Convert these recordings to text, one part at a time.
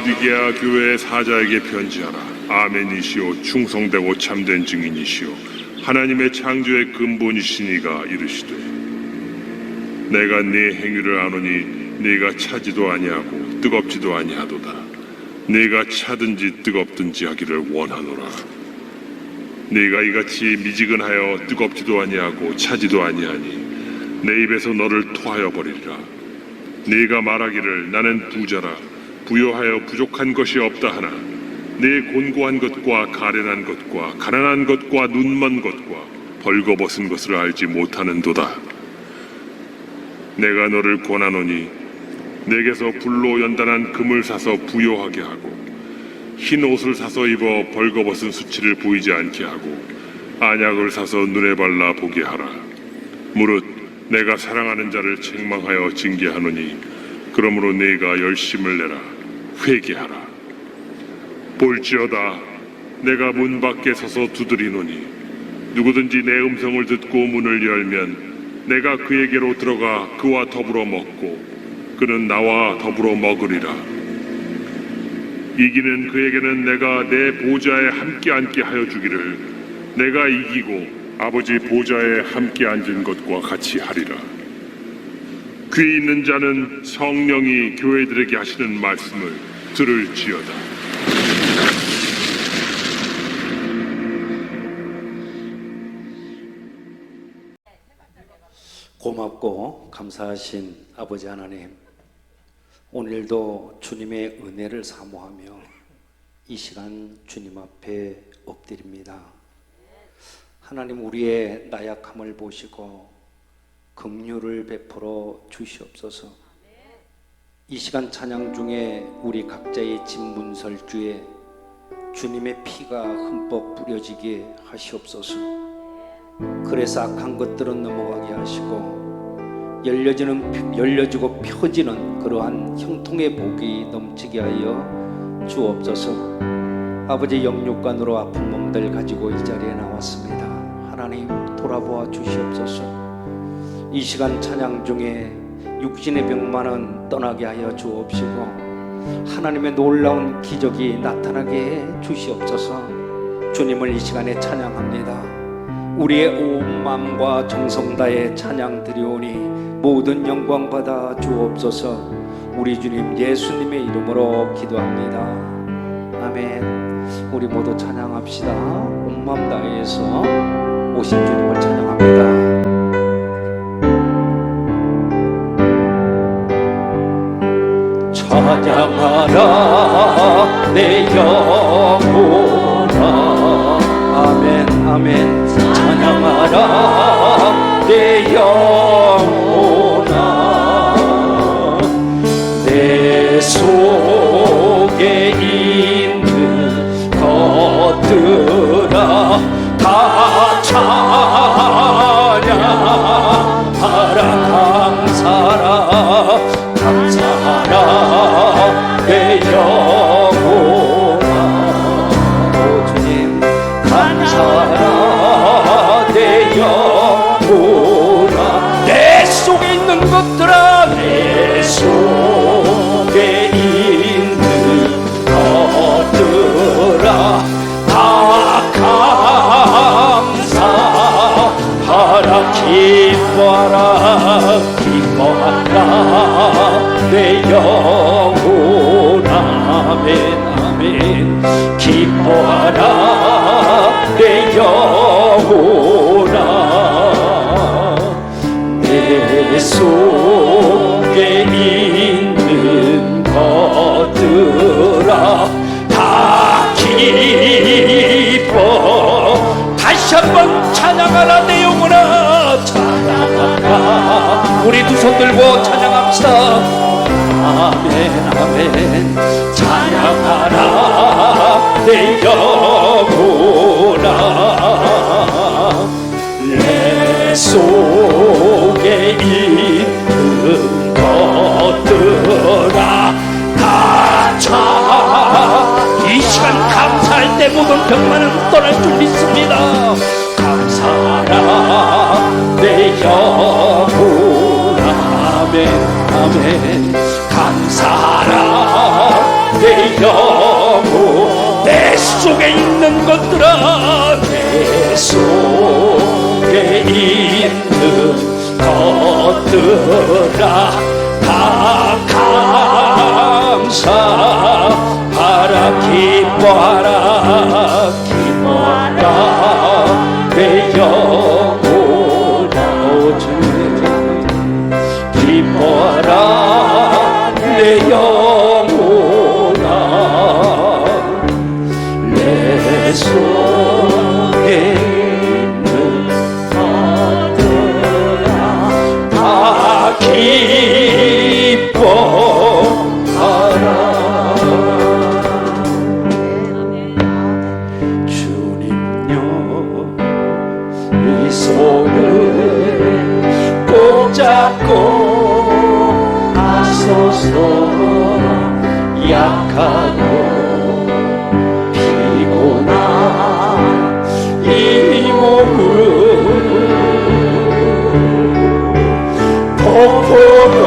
라오디게아 교회의 사자에게 편지하라. 아멘이시오 충성되고 참된 증인이시오 하나님의 창조의 근본이시니가 이르시되 내가 네 행위를 아노니 네가 차지도 아니하고 뜨겁지도 아니하도다. 네가 차든지 뜨겁든지 하기를 원하노라. 네가 이같이 미지근하여 뜨겁지도 아니하고 차지도 아니하니 내 입에서 너를 토하여 버리리라. 네가 말하기를 나는 부자라 부요하여 부족한 것이 없다 하나 네 곤고한 것과 가련한 것과 가난한 것과 눈먼 것과 벌거벗은 것을 알지 못하는도다. 내가 너를 권하노니 내게서 불로 연단한 금을 사서 부요하게 하고 흰 옷을 사서 입어 벌거벗은 수치를 보이지 않게 하고 안약을 사서 눈에 발라 보게 하라. 무릇 내가 사랑하는 자를 책망하여 징계하노니 그러므로 네가 열심을 내라. 회개하라. 볼지어다 내가 문 밖에 서서 두드리노니 누구든지 내 음성을 듣고 문을 열면 내가 그에게로 들어가 그와 더불어 먹고 그는 나와 더불어 먹으리라. 이기는 그에게는 내가 내 보좌에 함께 앉게 하여 주기를 내가 이기고 아버지 보좌에 함께 앉은 것과 같이 하리라. 귀 있는 자는 성령이 교회들에게 하시는 말씀을 들을지어다. 고맙고 감사하신 아버지 하나님, 오늘도 주님의 은혜를 사모하며 이 시간 주님 앞에 엎드립니다. 하나님, 우리의 나약함을 보시고 긍휼을 베풀어 주시옵소서. 이 시간 찬양 중에 우리 각자의 집 문설주에 주님의 피가 흠뻑 뿌려지게 하시옵소서. 그래서 악한 것들은 넘어가게 하시고 열려지고 펴지는 그러한 형통의 복이 넘치게 하여 주옵소서. 아버지, 영육간으로 아픈 몸들 가지고 이 자리에 나왔습니다. 하나님, 돌아보아 주시옵소서. 이 시간 찬양 중에 육신의 병만은 떠나게 하여 주옵시고 하나님의 놀라운 기적이 나타나게 해 주시옵소서. 주님을 이 시간에 찬양합니다. 우리의 온 마음과 정성 다해 찬양 드리오니 모든 영광 받아 주옵소서. 우리 주님 예수님의 이름으로 기도합니다. 아멘. 우리 모두 찬양합시다. 온 마음 다해서 오신 주님을 찬양합니다. 찬양하라 내 영혼아. 아멘 아멘. 찬양하라 내 영혼아. 내 속에 있는 것들아 다 찬양하라. 감사하라 감사하라 내 영혼아. 오 주님 감사하라 내 영혼아. 내 속에 있는 것들아 내 속에 있는 것들아 다 감사하라. 기뻐하라 기뻐하라 내 영혼아. 아멘 아멘. 기뻐하라 내 영혼아. 내 속에 있는 것들아 다 기뻐. 다시 한번 찬양하라 내 영혼아. 찬양하라. 우리 두 손 들고 찬양합시다. 아멘 아멘. 찬양하라 내 영혼아. 내 속에 있는 것들아 다 이 시간 감사할 때 모든 병만은 떠날 줄 믿습니다. 감사하라 내 영혼아. 아멘 아멘. 감사하라 내 속에 있는 것들아, 내 속에 있는 것들아, 다 감사하라. 기뻐하라, 기뻐하라. 내 영혼아, 기뻐하라. 내 영혼아, 내 속에 있는 것들아, 다 기뻐하라. 주님여, 이 손을 꼭 잡고 가소서. 약하고 피곤한 이 몸을 폭포로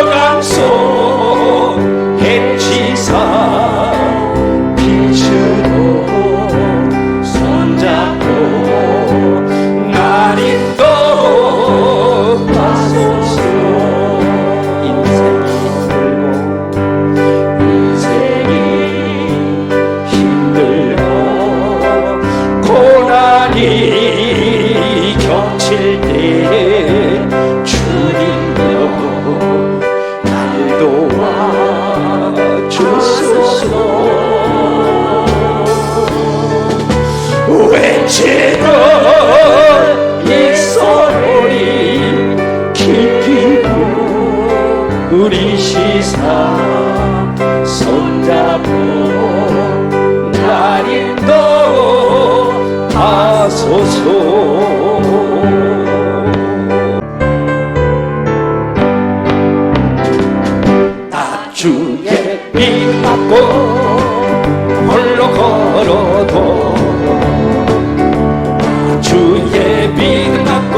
강속 해치사 빛으로 손잡고 날 인도하소서. 인생이 힘들고 고난이 겹칠 때 주님여 날 도와주소서. 외치던 이 소리 깊이 우리 시사 손잡고 날 인도하소서. 나 주의 믿음 받고 홀로 걸어도, 나 주의 믿음 받고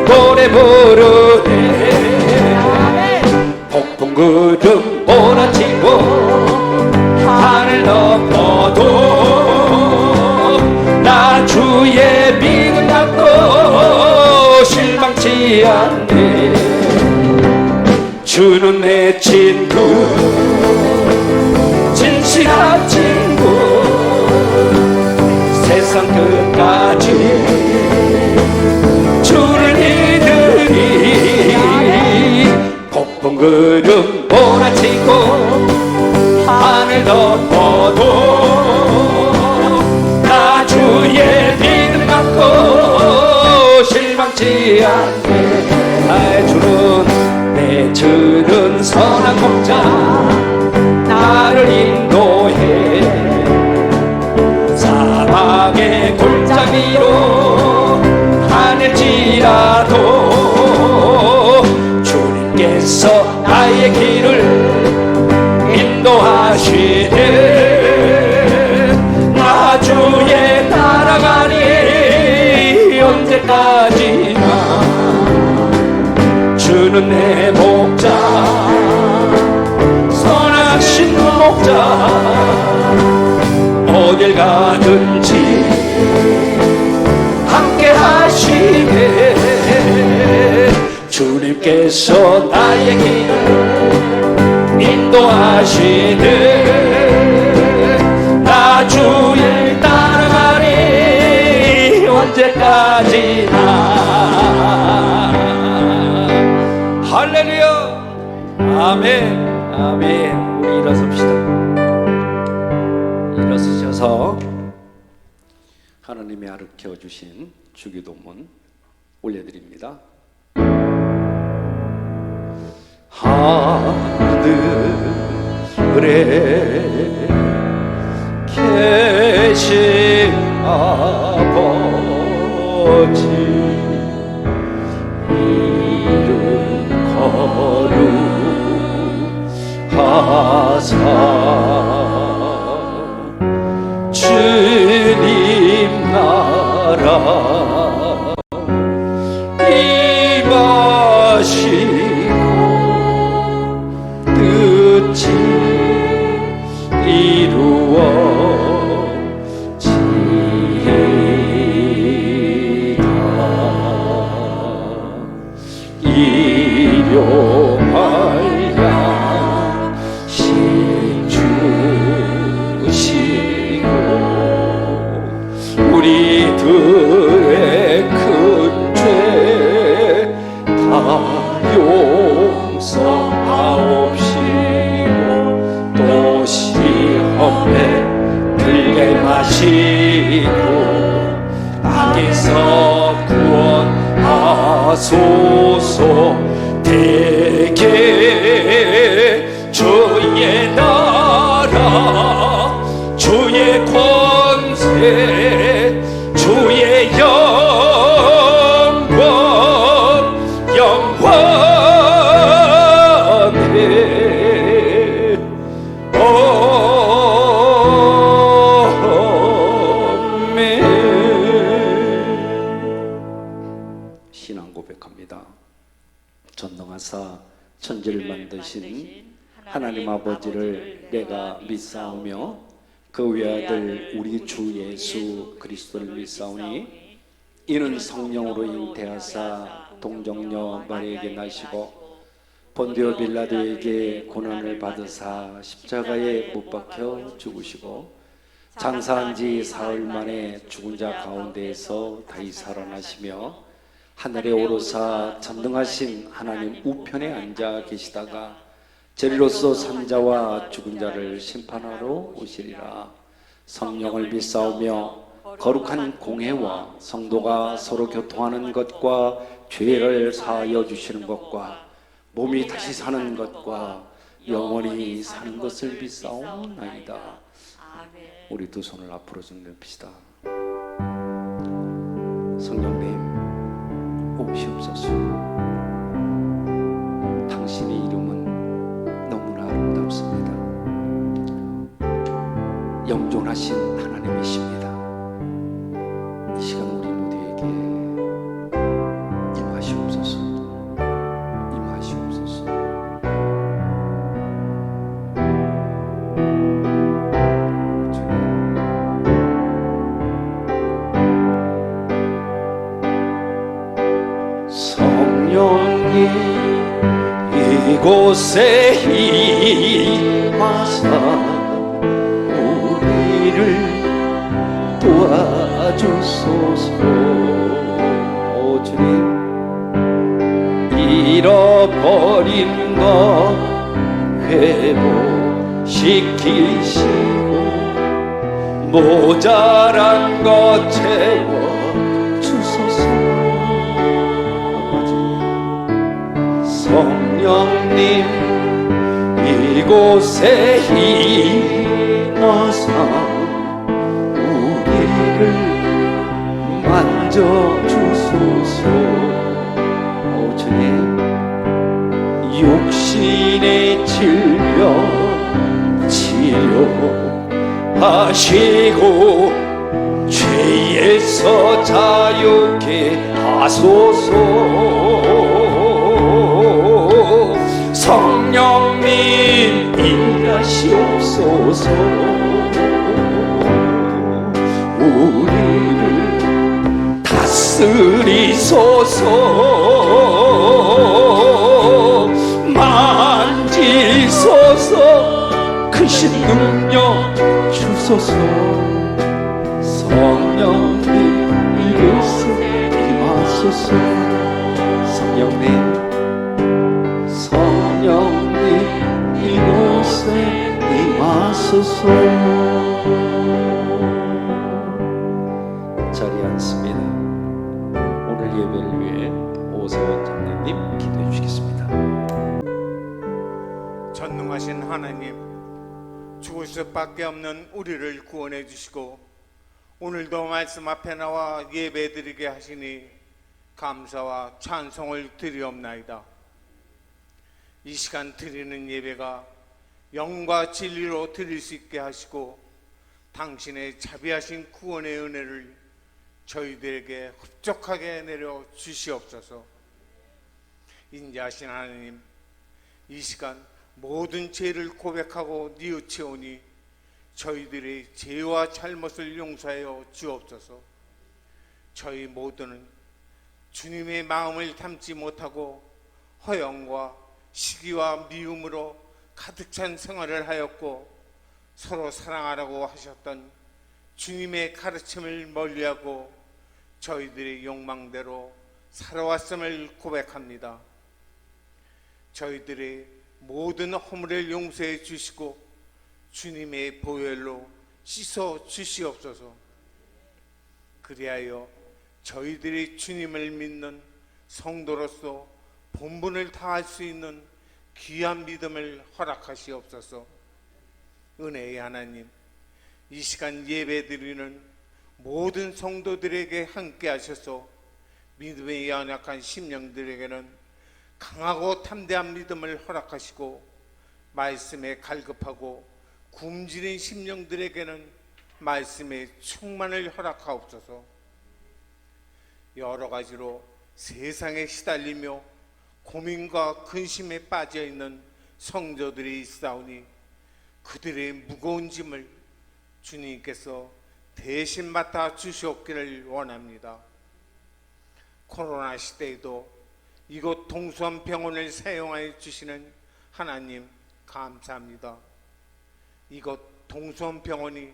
노래 부르네. 폭풍 구름 몰아치고 하늘 덮어도 나 주의 믿음 갖고 실망치 않네. 주는 내 친구, 진실한 친구. 세상 끝까지 주를 믿으리. 폭풍 구름 몰아치고 하늘 덮어도 나 주의 믿음 갖고 실망치 않네. 나의 주는, 내 주는 선한 목자, 나를 인도해. 사막의 골짜기로 하늘지라도 주님께서 나의 길을 인도하시네. 나 주에 따라가니 언제까지나. 주는 내 목자, 선하신 목자. 어딜 가든지 함께 하시네. 주님께서 나의 길을 인도하시네. 나 주를 따라가니 언제까지나. 할렐루야. 아멘. 아멘. 우리 일어섭시다. 일어서셔서 하나님이 가르쳐 주신 주기도문 올려드립니다. 하늘에 계신 아버지, 이름 거룩하사 주님 나라 임하시고 뜻이 일용할 양식 주시고 우리들의 큰 죄 다 용서하옵시고 또 시험에 들게 마시고 악에서 구원하소서. 대개 주의 나라 주의 권세 주의 영광 영원해 아멘. 신앙 고백합니다. 전능하사 천지를 만드신 하나님 아버지를 내가 믿사오며 그 외아들 우리 주 예수 그리스도를 믿사오니 이는 성령으로 잉태하사 동정녀 마리에게 나시고 본디오 빌라도에게 고난을 받으사 십자가에 못 박혀 죽으시고 장사한 지 사흘 만에 죽은 자 가운데에서 다시 살아나시며 하늘에 오르사 전능하신 하나님 우편에 앉아 계시다가 저리로서 산자와 죽은 자를 심판하러 오시리라. 성령을 믿사오며 거룩한 공회와 성도가 서로 교통하는 것과 죄를 사하여 주시는 것과 몸이 다시 사는 것과 영원히 사는 것을 믿사오나이다. 우리 두 손을 앞으로 좀 넓히시다. 성령님 오시옵소서. 당신의 이름은 너무나 아름답습니다. 영존하신 하나님이십니다. 이 시간 우리 모두에게 임하시옵소서. 임하시옵소서. 성령님 이곳에 임하사 우리를 도와주소서. 오 주님 잃어버린 것 회복시키시고 모자란 것 채워주소서. 성령님 이곳에 임하사 우리를 만져주소서. 오 주님 육신의 질병 치료하시고 죄에서 자유케 하소서. 성령님 임하시옵소서. 우리를 다스리소서. 만지소서. 크신 능력 주소서. 성령님 이곳에 임하소서. 성령님 이곳에 임하소서. 자리에 앉습니다. 오늘 예배를 위해 오세훈 장로님 기도해 주시겠습니다. 전능하신 하나님, 죽을 수밖에 없는 우리를 구원해 주시고 오늘도 말씀 앞에 나와 예배드리게 하시니 감사와 찬송을 드리옵나이다. 이 시간 드리는 예배가 영과 진리로 드릴 수 있게 하시고 당신의 자비하신 구원의 은혜를 저희들에게 흡족하게 내려 주시옵소서. 인자하신 하나님, 이 시간 모든 죄를 고백하고 뉘우치오니 저희들의 죄와 잘못을 용서하여 주옵소서. 저희 모두는 주님의 마음을 담지 못하고 허영과 시기와 미움으로 가득 찬 생활을 하였고, 서로 사랑하라고 하셨던 주님의 가르침을 멀리하고 저희들의 욕망대로 살아왔음을 고백합니다. 저희들의 모든 허물을 용서해 주시고 주님의 보혈로 씻어 주시옵소서. 그리하여 저희들이 주님을 믿는 성도로서 본분을 다할 수 있는 귀한 믿음을 허락하시옵소서. 은혜의 하나님, 이 시간 예배드리는 모든 성도들에게 함께 하셔서 믿음에 연약한 심령들에게는 강하고 담대한 믿음을 허락하시고, 말씀에 갈급하고 굶주린 심령들에게는 말씀의 충만을 허락하옵소서. 여러 가지로 세상에 시달리며 고민과 근심에 빠져있는 성도들이 있사오니 그들의 무거운 짐을 주님께서 대신 맡아 주시옵기를 원합니다. 코로나 시대에도 이곳 동수원병원을 사용하여 주시는 하나님 감사합니다. 이곳 동수원병원이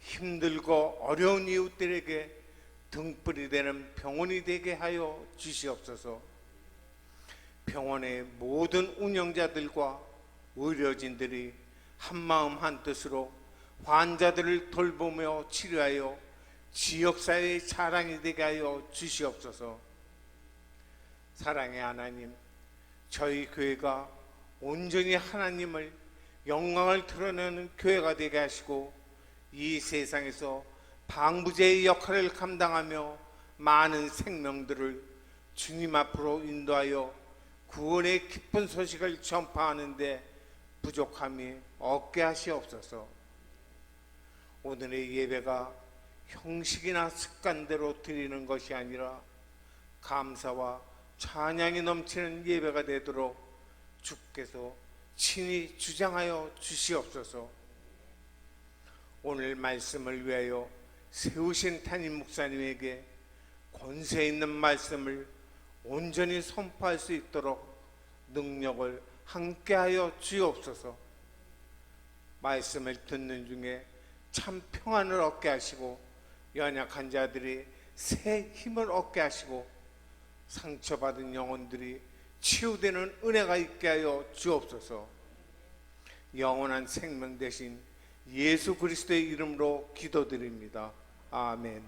힘들고 어려운 이웃들에게 등불이 되는 병원이 되게 하여 주시옵소서. 병원의 모든 운영자들과 의료진들이 한마음 한뜻으로 환자들을 돌보며 치료하여 지역사회의 자랑이 되게 하여 주시옵소서. 사랑의 하나님, 저희 교회가 온전히 하나님을 영광을 드러내는 교회가 되게 하시고, 이 세상에서 방부제의 역할을 감당하며 많은 생명들을 주님 앞으로 인도하여 구원의 기쁜 소식을 전파하는 데 부족함이 없게 하시옵소서. 오늘의 예배가 형식이나 습관대로 드리는 것이 아니라 감사와 찬양이 넘치는 예배가 되도록 주께서 친히 주장하여 주시옵소서. 오늘 말씀을 위하여 세우신 담임 목사님에게 권세 있는 말씀을 온전히 선포할 수 있도록 능력을 함께하여 주옵소서. 말씀을 듣는 중에 참 평안을 얻게 하시고, 연약한 자들이 새 힘을 얻게 하시고, 상처받은 영혼들이 치유되는 은혜가 있게 하여 주옵소서. 영원한 생명 되신 예수 그리스도의 이름으로 기도드립니다. 아멘.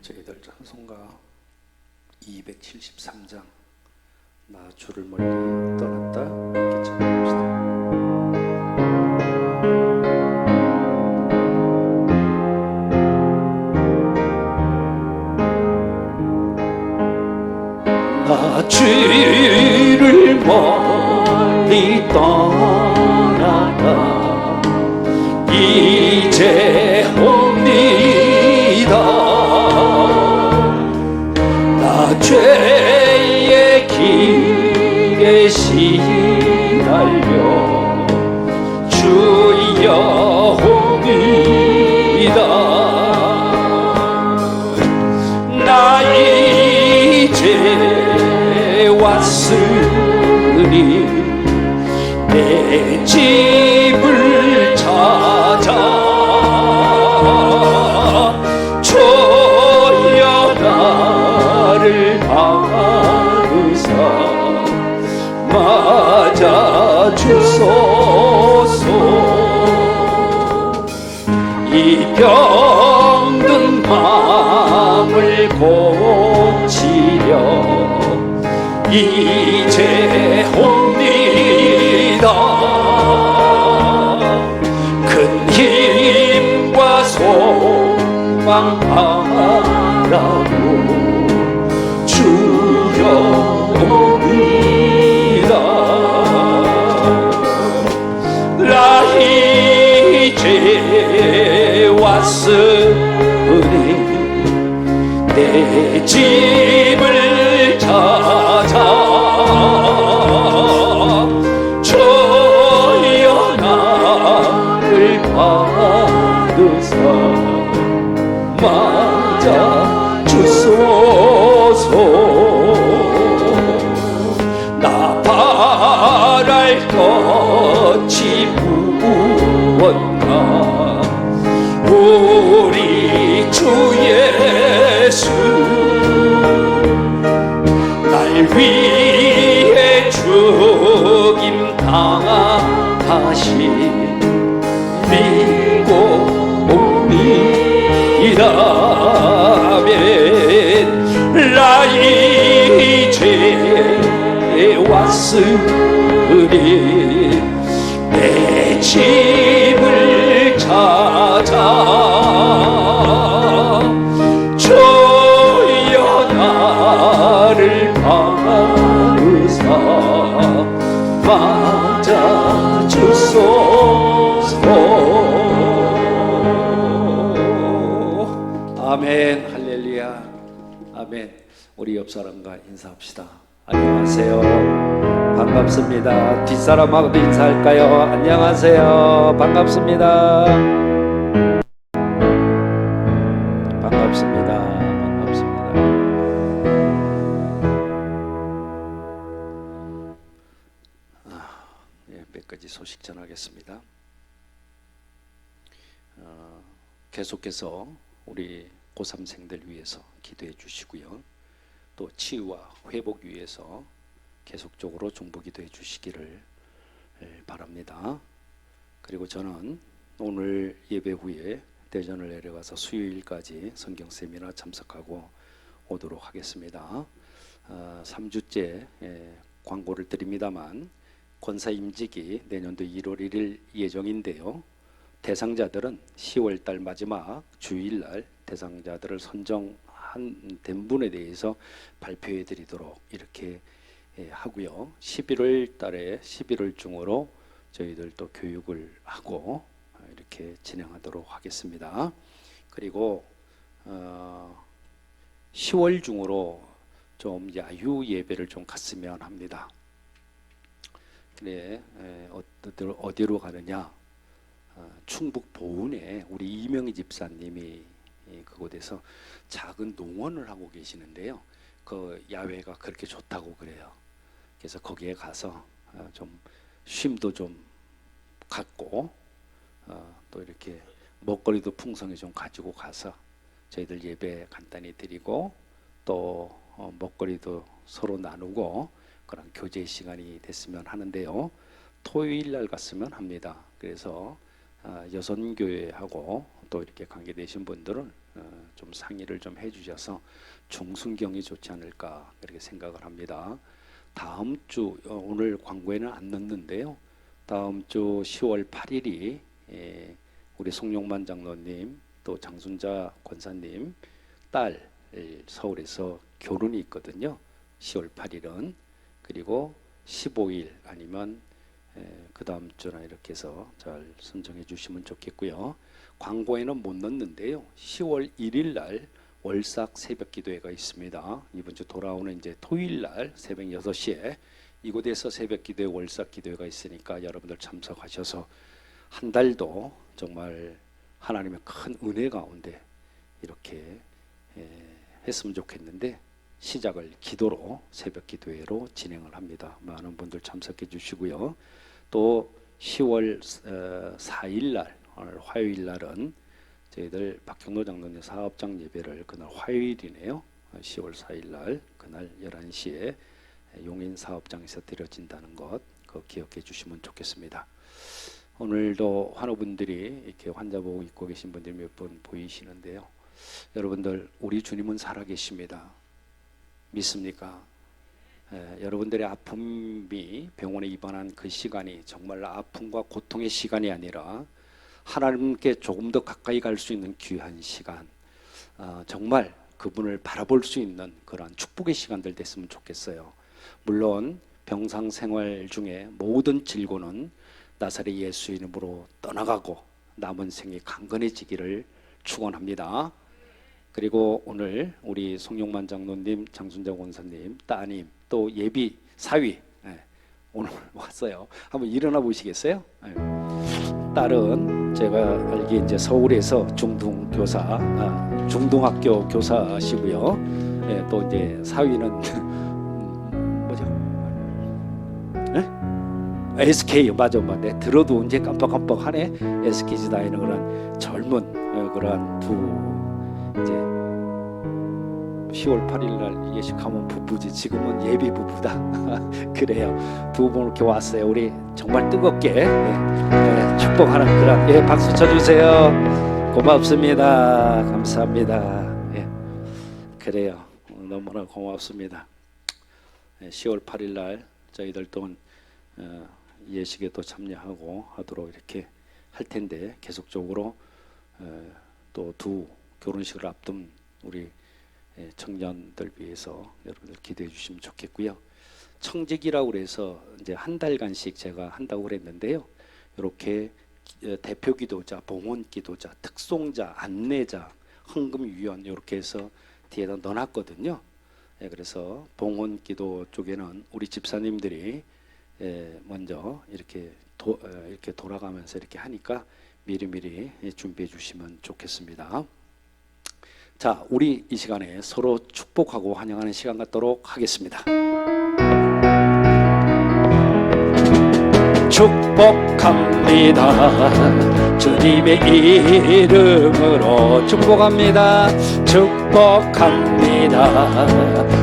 저희들 찬송가 273장 나 주를 멀리 떠났다 함께 찬양합시다. 나 주를 멀리 떠났다 이제 옵니다. 나 죄의 길에 시달려 주여 옵니다. 나 이제 왔으니 내 집을 찾아 주여 나를 안으사 맞아 주소서. 이 병든 마음을 고치려 이제 옵니다. 큰 힘과 소망 바라고 주여 옵니다. 나 이제 왔으니 내 집을 찾아 주여 나를 받으사 맞아 주소서. 나 바랄 것이 무엇나 우리 주 예수 날 위해 죽임 당하신 믿고 옵니다면 나 이제 왔으니 내 집을 찾아 주여 나를 받으사 맞아 주소서. 아멘. 할렐루야. 아멘. 우리 옆 사람과 인사합시다. 안녕하세요. 반갑습니다. 뒷사람하고도 인사할까요? 안녕하세요. 반갑습니다. 반갑습니다. 반갑습니다. 몇 가지 소식 전하겠습니다. 계속해서 우리 고3생들 위해서 기도해 주시고요. 또 치유와 회복 위해서 계속적으로 중보기도해 주시기를 바랍니다. 그리고 저는 오늘 예배 후에 대전을 내려가서 수요일까지 성경 세미나 참석하고 오도록 하겠습니다. 3주째 광고를 드립니다만 권사 임직이 내년도 1월 1일 예정인데요. 대상자들은 10월달 마지막 주일날 대상자들을 된 분에 대해서 발표해 드리도록 이렇게 하고요. 11월 달에 11월 중으로 저희들 또 교육을 하고 이렇게 진행하도록 하겠습니다. 그리고 10월 중으로 좀 야유 예배를 좀 갔으면 합니다. 그래 어디로 가느냐? 충북 보은에 우리 이명희 집사님이 그곳에서 작은 농원을 하고 계시는데요. 그 야외가 그렇게 좋다고 그래요. 그래서 거기에 가서 좀 쉼도 좀 갖고 또 이렇게 먹거리도 풍성히 좀 가지고 가서 저희들 예배 간단히 드리고 또 먹거리도 서로 나누고 그런 교제 시간이 됐으면 하는데요. 토요일 날 갔으면 합니다. 그래서 여선교회하고 또 이렇게 관계되신 분들은 좀 상의를 좀 해주셔서 중순경이 좋지 않을까 그렇게 생각을 합니다. 다음 주 오늘 광고에는 안 넣는데요. 다음 주 10월 8일이 우리 송용만 장로님 또 장순자 권사님 딸 서울에서 결혼이 있거든요. 10월 8일은 그리고 15일 아니면 그 다음 주나 이렇게 해서 잘 선정해 주시면 좋겠고요. 광고에는 못 넣는데요. 10월 1일 날 월삭 새벽 기도회가 있습니다. 이번 주 돌아오는 이제 토요일 날 새벽 6시에 이곳에서 새벽 기도회 월삭 기도회가 있으니까 여러분들 참석하셔서 한 달도 정말 하나님의 큰 은혜 가운데 이렇게 했으면 좋겠는데 시작을 기도로 새벽 기도회로 진행을 합니다. 많은 분들 참석해 주시고요. 또 10월 4일 날 오늘 화요일 날은 저희들 박형로 장로님 사업장 예배를 그날 화요일이네요. 10월 4일 날 그날 11시에 용인 사업장에서 드려진다는 것 그거 기억해 주시면 좋겠습니다. 오늘도 환우분들이 이렇게 환자 보고 있고 계신 분들이 몇 분 보이시는데요. 여러분들 우리 주님은 살아계십니다. 믿습니까? 여러분들의 아픔이 병원에 입원한 그 시간이 정말 아픔과 고통의 시간이 아니라 하나님께 조금 더 가까이 갈 수 있는 귀한 시간, 정말 그분을 바라볼 수 있는 그런 축복의 시간들 됐으면 좋겠어요. 물론 병상 생활 중에 모든 질고는 나사렛 예수 이름으로 떠나가고 남은 생이 강건해지기를 축원합니다. 그리고 오늘 우리 송용만 장로님, 장순자 권사님, 따님, 또 예비 사위 오늘 왔어요. 한번 일어나 보시겠어요? 딸은 제가 알기에 이제 서울에서 중등학교 교사시고요. 또 이제 사위는 뭐죠? SK 맞아. 네, 들어도 언제 깜빡깜빡하네. SK지 다니는 그런 젊은 그런 두 이제 10월 8일 날 예식하면 부부지. 지금은 예비 부부다. 그래요. 두 분 이렇게 왔어요. 우리 정말 뜨겁게 축복하는 그런 박수 쳐주세요. 고맙습니다. 감사합니다. 그래요. 너무나 고맙습니다. 10월 8일 날 저희들 또 예식에 또 참여하고 하도록 이렇게 할 텐데 계속적으로 또 두 결혼식을 앞둔 우리 청년들 위해서 여러분들 기대해 주시면 좋겠고요. 청직이라고 그래서 이제 한 달간씩 제가 한다고 그랬는데요. 이렇게 대표 기도자, 봉헌 기도자, 특송자, 안내자, 헌금위원 이렇게 해서 뒤에다 넣어놨거든요. 그래서 봉헌 기도 쪽에는 우리 집사님들이 먼저 이렇게 돌아가면서 이렇게 하니까 미리미리 준비해 주시면 좋겠습니다. 자, 우리 이 시간에 서로 축복하고 환영하는 시간 갖도록 하겠습니다. 축복합니다. 주님의 이름으로 축복합니다. 축복합니다.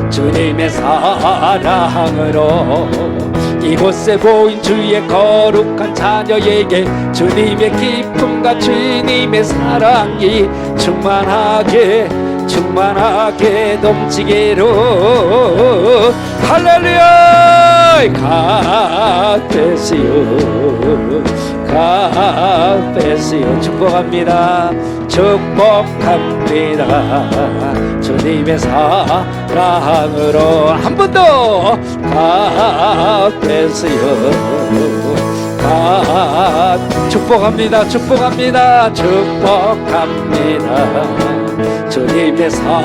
주님의 사랑으로 이곳에 보인 주의 거룩한 자녀에게 주님의 기쁨과 주님의 사랑이 충만하게 넘치기로. 할렐루야. 가베시오 축복합니다. 축복합니다. 주님의 사랑으로 한 번 더 가베시오. 축복합니다. 축복합니다. 주님의 사랑으로.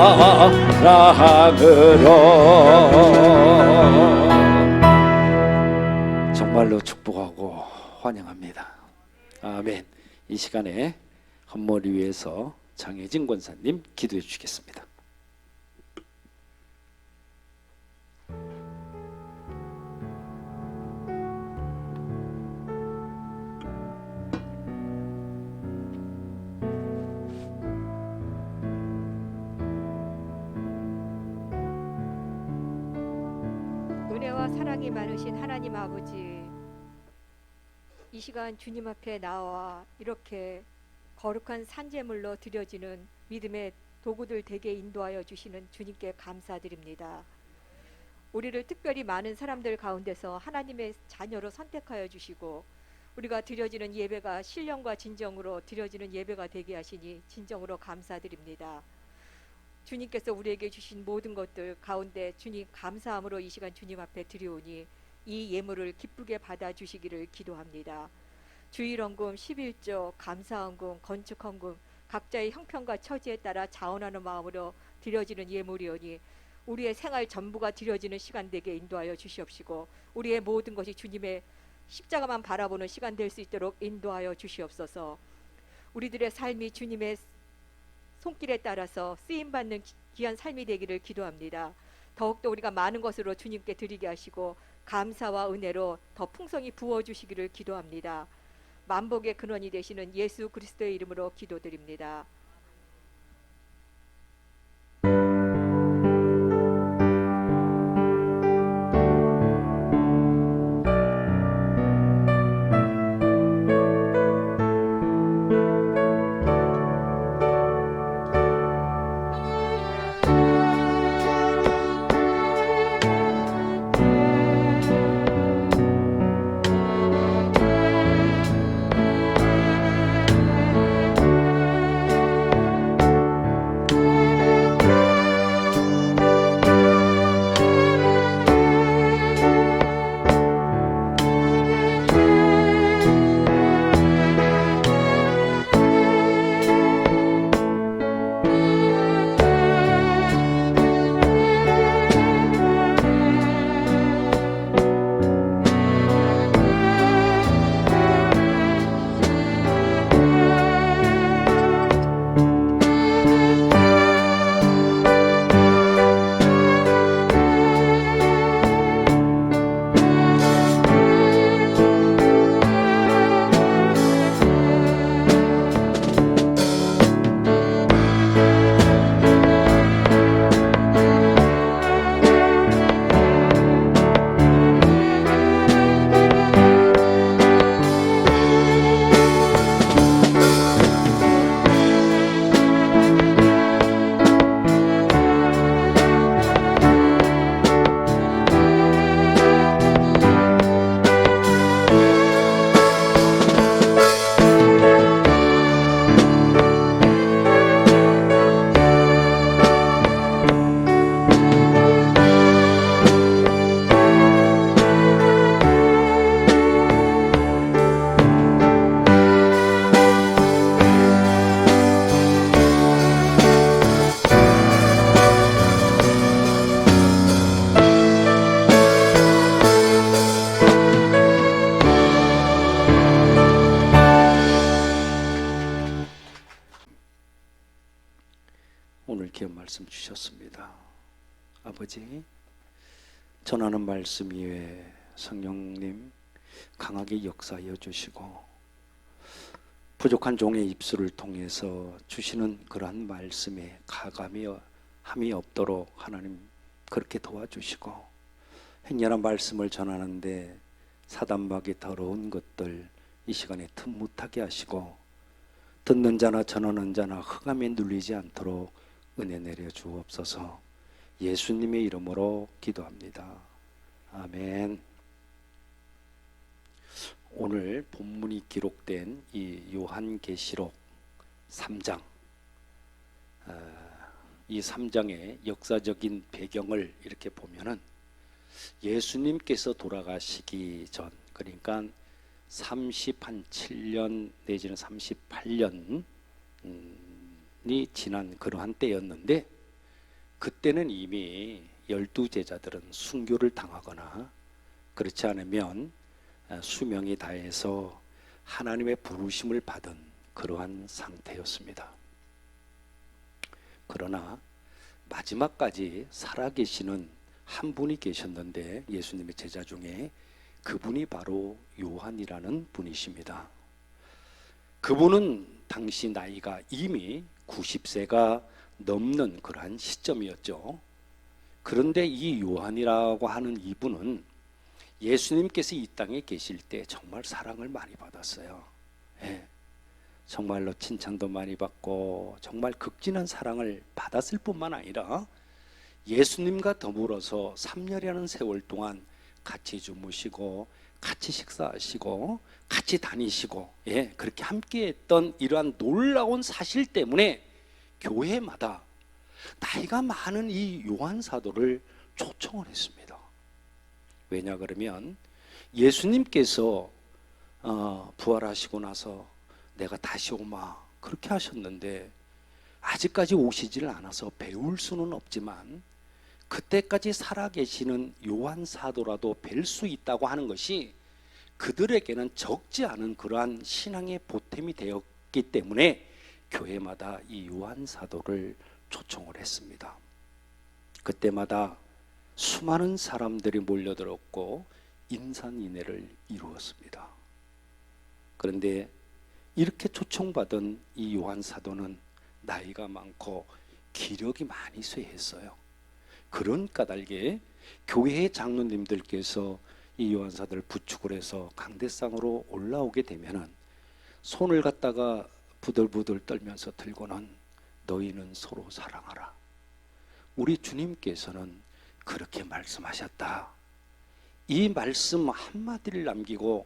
정말로 축복하고 환영합니다. 아멘. 이 시간에 헌머리 위에서 장혜진 권사님 기도해 주시겠습니다. 은혜와 사랑이 많으신 하나님 아버지, 이 시간 주님 앞에 나와 이렇게 거룩한 산제물로 드려지는 믿음의 도구들 되게 인도하여 주시는 주님께 감사드립니다. 우리를 특별히 많은 사람들 가운데서 하나님의 자녀로 선택하여 주시고 우리가 드려지는 예배가 신령과 진정으로 드려지는 예배가 되게 하시니 진정으로 감사드립니다. 주님께서 우리에게 주신 모든 것들 가운데 주님 감사함으로 이 시간 주님 앞에 드려오니 이 예물을 기쁘게 받아주시기를 기도합니다. 주일헌금, 11조, 감사헌금, 건축헌금 각자의 형편과 처지에 따라 자원하는 마음으로 드려지는 예물이오니 우리의 생활 전부가 드려지는 시간 되게 인도하여 주시옵시고 우리의 모든 것이 주님의 십자가만 바라보는 시간 될 수 있도록 인도하여 주시옵소서. 우리들의 삶이 주님의 손길에 따라서 쓰임받는 귀한 삶이 되기를 기도합니다. 더욱더 우리가 많은 것으로 주님께 드리게 하시고 감사와 은혜로 더 풍성히 부어주시기를 기도합니다. 만복의 근원이 되시는 예수 그리스도의 이름으로 기도드립니다. 기도하겠습니다. 아버지, 전하는 말씀 이외에 성령님 강하게 역사하여 주시고 부족한 종의 입술을 통해서 주시는 그러한 말씀에 가감함이 없도록 하나님 그렇게 도와주시고, 행렬한 말씀을 전하는데 사단박이 더러운 것들 이 시간에 틈 못하게 하시고, 듣는 자나 전하는 자나 흑암에 눌리지 않도록 은혜 내려 주옵소서. 예수님의 이름으로 기도합니다. 아멘. 오늘 본문이 기록된 이 요한계시록 3장, 이 3장의 역사적인 배경을 이렇게 보면은 예수님께서 돌아가시기 전, 그러니까 37년 내지는 38년이 지난 그러한 때였는데, 그때는 이미 12제자들은 순교를 당하거나 그렇지 않으면 수명이 다해서 하나님의 부르심을 받은 그러한 상태였습니다. 그러나 마지막까지 살아계시는 한 분이 계셨는데, 예수님의 제자 중에 그분이 바로 요한이라는 분이십니다. 그분은 당시 나이가 이미 90세가 넘는 그러한 시점이었죠. 그런데 이 요한이라고 하는 이분은 예수님께서 이 땅에 계실 때 정말 사랑을 많이 받았어요. 예, 정말로 칭찬도 많이 받고 정말 극진한 사랑을 받았을 뿐만 아니라 예수님과 더불어서 3년이라는 세월 동안 같이 주무시고 같이 식사하시고 같이 다니시고, 예, 그렇게 함께했던 이러한 놀라운 사실 때문에 교회마다 나이가 많은 이 요한 사도를 초청을 했습니다. 왜냐 그러면 예수님께서 부활하시고 나서 내가 다시 오마 그렇게 하셨는데 아직까지 오시지를 않아서 배울 수는 없지만 그때까지 살아계시는 요한 사도라도 뵐 수 있다고 하는 것이 그들에게는 적지 않은 그러한 신앙의 보탬이 되었기 때문에 교회마다 이 요한 사도를 초청을 했습니다. 그때마다 수많은 사람들이 몰려들었고 인산인해를 이루었습니다. 그런데 이렇게 초청받은 이 요한 사도는 나이가 많고 기력이 많이 쇠했어요. 그런 까닭에 교회의 장로님들께서 이 요한 사도를 부축을 해서 강대상으로 올라오게 되면은 손을 갖다가 부들부들 떨면서 들고는 너희는 서로 사랑하라. 우리 주님께서는 그렇게 말씀하셨다. 이 말씀 한마디를 남기고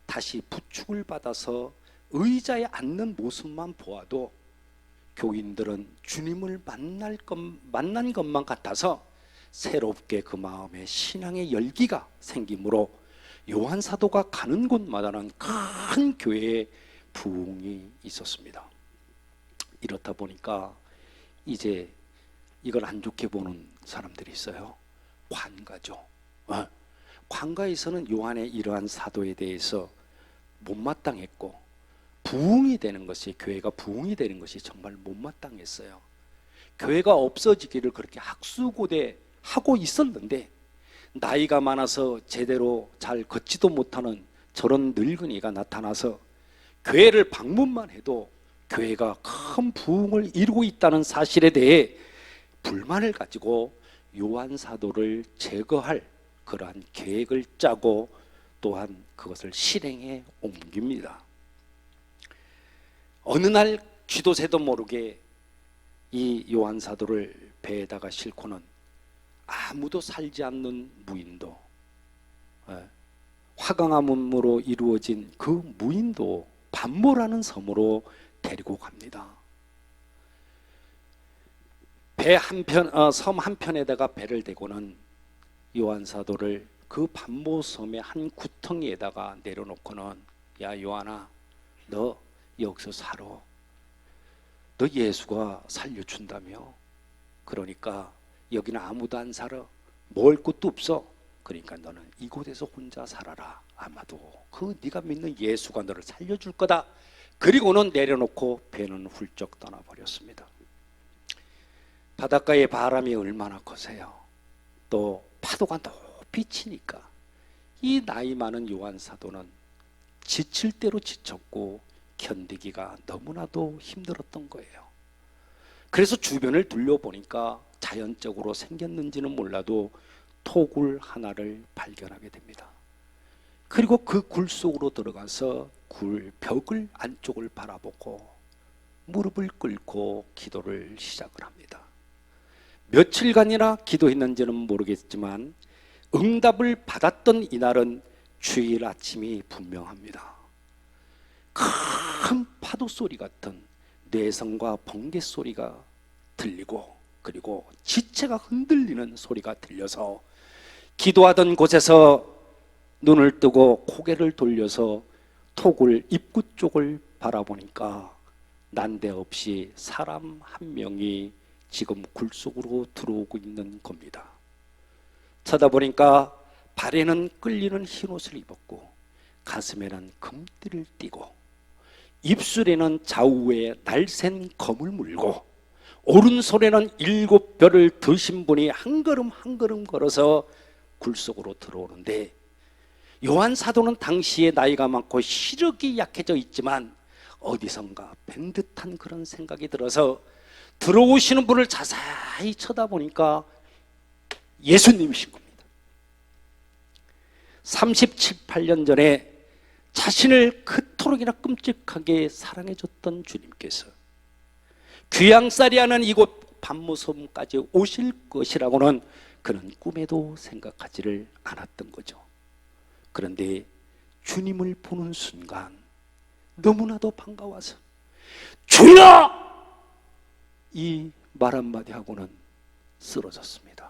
다시 부축을 받아서 의자에 앉는 모습만 보아도 교인들은 주님을 만난 것만 같아서 새롭게 그 마음에 신앙의 열기가 생기므로 요한 사도가 가는 곳마다는 큰 교회의 부흥이 있었습니다. 이렇다 보니까 이제 이걸 안 좋게 보는 사람들이 있어요. 관가죠. 관가에서는 요한의 이러한 사도에 대해서 못마땅했고 부흥이 되는 것이, 교회가 부흥이 되는 것이 정말 못마땅했어요. 교회가 없어지기를 그렇게 학수고대하고 있었는데 나이가 많아서 제대로 잘 걷지도 못하는 저런 늙은이가 나타나서 교회를 방문만 해도 교회가 큰 부흥을 이루고 있다는 사실에 대해 불만을 가지고 요한 사도를 제거할 그러한 계획을 짜고 또한 그것을 실행에 옮깁니다. 어느 날 쥐도 새도 모르게 이 요한 사도를 배에다가 싣고는 아무도 살지 않는 무인도, 화강암으로 이루어진 그 무인도 반모라는 섬으로 데리고 갑니다. 배 한편, 섬 한편에다가 배를 대고는 요한 사도를 그 반모섬의 한 구덩이에다가 내려놓고는 야 요한아, 너 여기서 살아. 너 예수가 살려준다며. 그러니까 여기는 아무도 안 살아. 먹을 것도 없어. 그러니까 너는 이곳에서 혼자 살아라. 아마도 그 네가 믿는 예수가 너를 살려줄 거다. 그리고는 내려놓고 배는 훌쩍 떠나버렸습니다. 바닷가의 바람이 얼마나 거세요. 또 파도가 높이 치니까 이 나이 많은 요한 사도는 지칠 대로 지쳤고 견디기가 너무나도 힘들었던 거예요. 그래서 주변을 둘러보니까 자연적으로 생겼는지는 몰라도 토굴 하나를 발견하게 됩니다. 그리고 그 굴 속으로 들어가서 굴 벽을 안쪽을 바라보고 무릎을 꿇고 기도를 시작을 합니다. 며칠간이나 기도했는지는 모르겠지만 응답을 받았던 이날은 주일 아침이 분명합니다. 큰 파도 소리 같은 뇌성과 번개 소리가 들리고 그리고 지체가 흔들리는 소리가 들려서 기도하던 곳에서 눈을 뜨고 고개를 돌려서 토굴 입구 쪽을 바라보니까 난데없이 사람 한 명이 지금 굴 속으로 들어오고 있는 겁니다. 쳐다보니까 발에는 끌리는 흰옷을 입었고 가슴에는 금띠를 띠고 입술에는 좌우에 날쌘 검을 물고 오른손에는 7별을 드신 분이 한 걸음 한 걸음 걸어서 굴 속으로 들어오는데, 요한 사도는 당시에 나이가 많고 시력이 약해져 있지만 어디선가 뵌 듯한 그런 생각이 들어서 들어오시는 분을 자세히 쳐다보니까 예수님이신 겁니다. 37, 8년 전에 자신을 그토록이나 끔찍하게 사랑해줬던 주님께서 귀양살이하는 이곳 밤모섬까지 오실 것이라고는 그는 꿈에도 생각하지를 않았던 거죠. 그런데 주님을 보는 순간 너무나도 반가워서 주여! 이 말 한마디 하고는 쓰러졌습니다.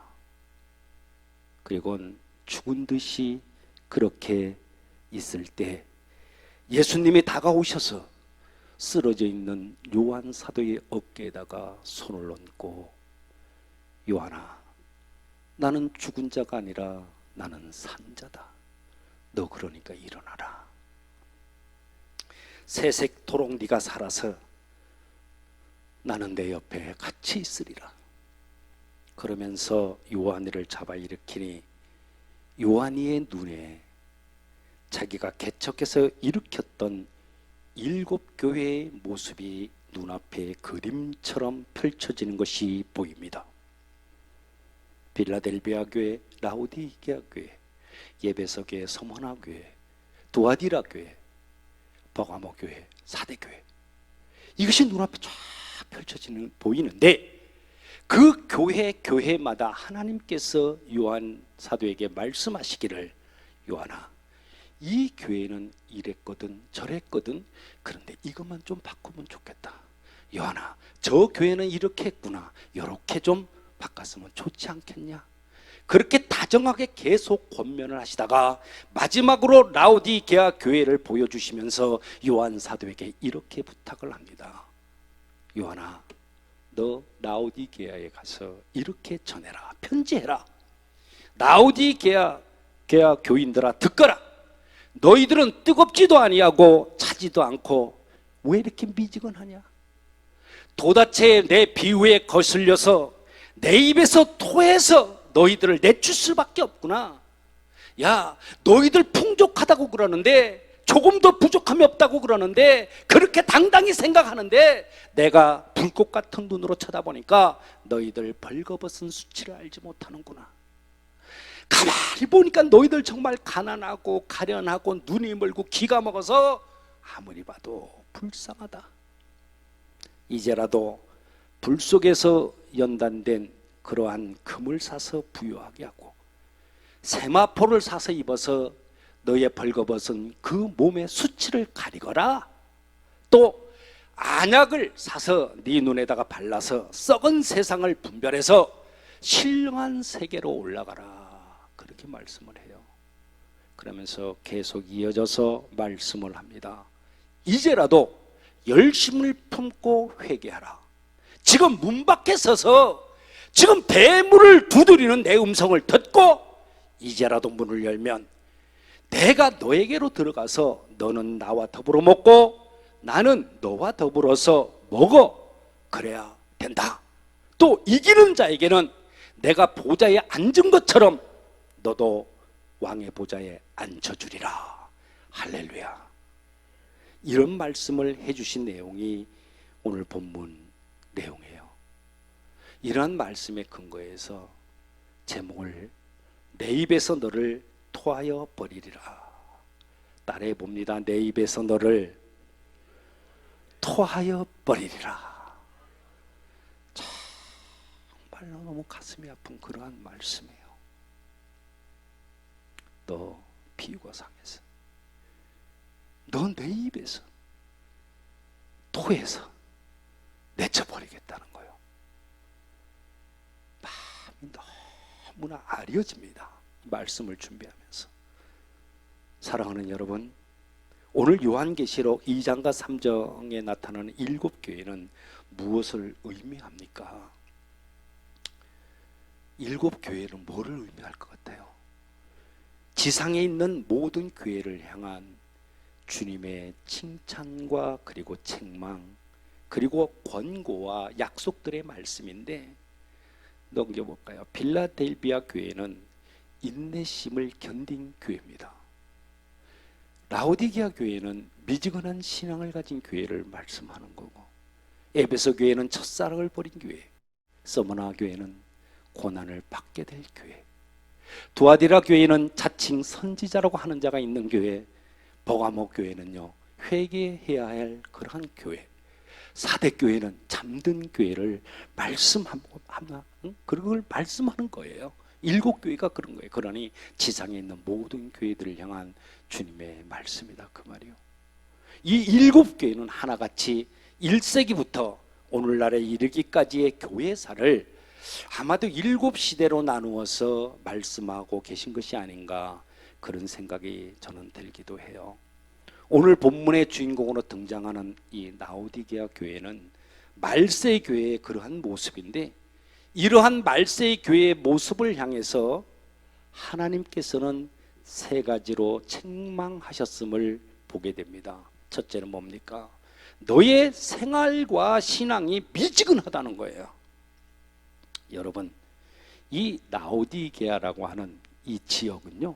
그리고는 죽은 듯이 그렇게 있을 때 예수님이 다가오셔서 쓰러져 있는 요한 사도의 어깨에다가 손을 얹고, 요한아, 나는 죽은 자가 아니라 나는 산 자다. 너 그러니까 일어나라. 새색토록 네가 살아서 나는 내 옆에 같이 있으리라. 그러면서 요한이를 잡아 일으키니 요한이의 눈에 자기가 개척해서 일으켰던 7교회의 모습이 눈앞에 그림처럼 펼쳐지는 것이 보입니다. 빌라델비아 교회, 라오디게아 교회, 예베소 교회, 서머나 교회, 두아디라 교회, 버가모 교회, 사대 교회, 이것이 눈앞에 쫙 펼쳐지는 보이는데, 그 교회마다 하나님께서 요한 사도에게 말씀하시기를, 요한아, 이 교회는 이랬거든 저랬거든, 그런데 이것만 좀 바꾸면 좋겠다. 요한아, 저 교회는 이렇게 했구나, 이렇게 좀 바꿨으면 좋지 않겠냐. 그렇게 다정하게 계속 권면을 하시다가 마지막으로 라오디게아 교회를 보여주시면서 요한 사도에게 이렇게 부탁을 합니다. 요한아, 너 라오디게아에 가서 이렇게 전해라, 편지해라. 라오디게아 교인들아, 듣거라. 너희들은 뜨겁지도 아니하고 차지도 않고 왜 이렇게 미지근하냐? 도다채 내 비유에 거슬려서 내 입에서 토해서 너희들을 내출 수밖에 없구나. 야, 너희들 풍족하다고 그러는데, 조금 더 부족함이 없다고 그러는데, 그렇게 당당히 생각하는데, 내가 불꽃 같은 눈으로 쳐다보니까 너희들 벌거벗은 수치를 알지 못하는구나. 가만히 보니까 너희들 정말 가난하고 가련하고 눈이 멀고 기가 먹어서 아무리 봐도 불쌍하다. 이제라도 불 속에서 연단된 그러한 금을 사서 부유하게 하고, 세마포를 사서 입어서 너의 벌거벗은 그 몸의 수치를 가리거라. 또 안약을 사서 네 눈에다가 발라서 썩은 세상을 분별해서 신령한 세계로 올라가라. 그렇게 말씀을 해요. 그러면서 계속 이어져서 말씀을 합니다. 이제라도 열심을 품고 회개하라. 지금 문 밖에 서서 지금 대문을 두드리는 내 음성을 듣고 이제라도 문을 열면 내가 너에게로 들어가서 너는 나와 더불어 먹고 나는 너와 더불어서 먹어. 그래야 된다. 또 이기는 자에게는 내가 보좌에 앉은 것처럼 너도 왕의 보좌에 앉혀주리라. 할렐루야. 이런 말씀을 해주신 내용이 오늘 본문 내용이에요. 이러한 말씀의 근거에서 제목을 내 입에서 너를 토하여 버리리라. 따라해 봅니다. 내 입에서 너를 토하여 버리리라. 정말로 너무 가슴이 아픈 그러한 말씀이에요. 너 비유가 상해서 너 내 입에서 토해서 내쳐버리겠다는 거예요. 마음이 너무나 아려집니다. 말씀을 준비하면서. 사랑하는 여러분, 오늘 요한계시록 2장과 3장에 나타나는 7교회는 무엇을 의미합니까? 7교회는 뭐를 의미할 것 같아요? 지상에 있는 모든 교회를 향한 주님의 칭찬과 그리고 책망 그리고 권고와 약속들의 말씀인데, 넘겨볼까요? 빌라델비아 교회는 인내심을 견딘 교회입니다. 라오디게아 교회는 미지근한 신앙을 가진 교회를 말씀하는 거고, 에베소 교회는 첫사랑을 버린 교회, 서머나 교회는 고난을 받게 될 교회, 두아디라 교회는 자칭 선지자라고 하는 자가 있는 교회, 버가모 교회는요 회개해야 할 그러한 교회, 사대 교회는 잠든 교회를 그걸 말씀하는 거예요. 7교회가 그런 거예요. 그러니 지상에 있는 모든 교회들을 향한 주님의 말씀이다 그 말이요. 이 7교회는 하나같이 1세기부터 오늘날에 이르기까지의 교회사를 아마도 7시대로 나누어서 말씀하고 계신 것이 아닌가, 그런 생각이 저는 들기도 해요. 오늘 본문의 주인공으로 등장하는 이 라오디게아 교회는 말세 교회의 그러한 모습인데, 이러한 말세 교회의 모습을 향해서 하나님께서는 3가지로 책망하셨음을 보게 됩니다. 첫째는 뭡니까? 너의 생활과 신앙이 미지근하다는 거예요. 여러분, 이 라오디게아라고 하는 이 지역은요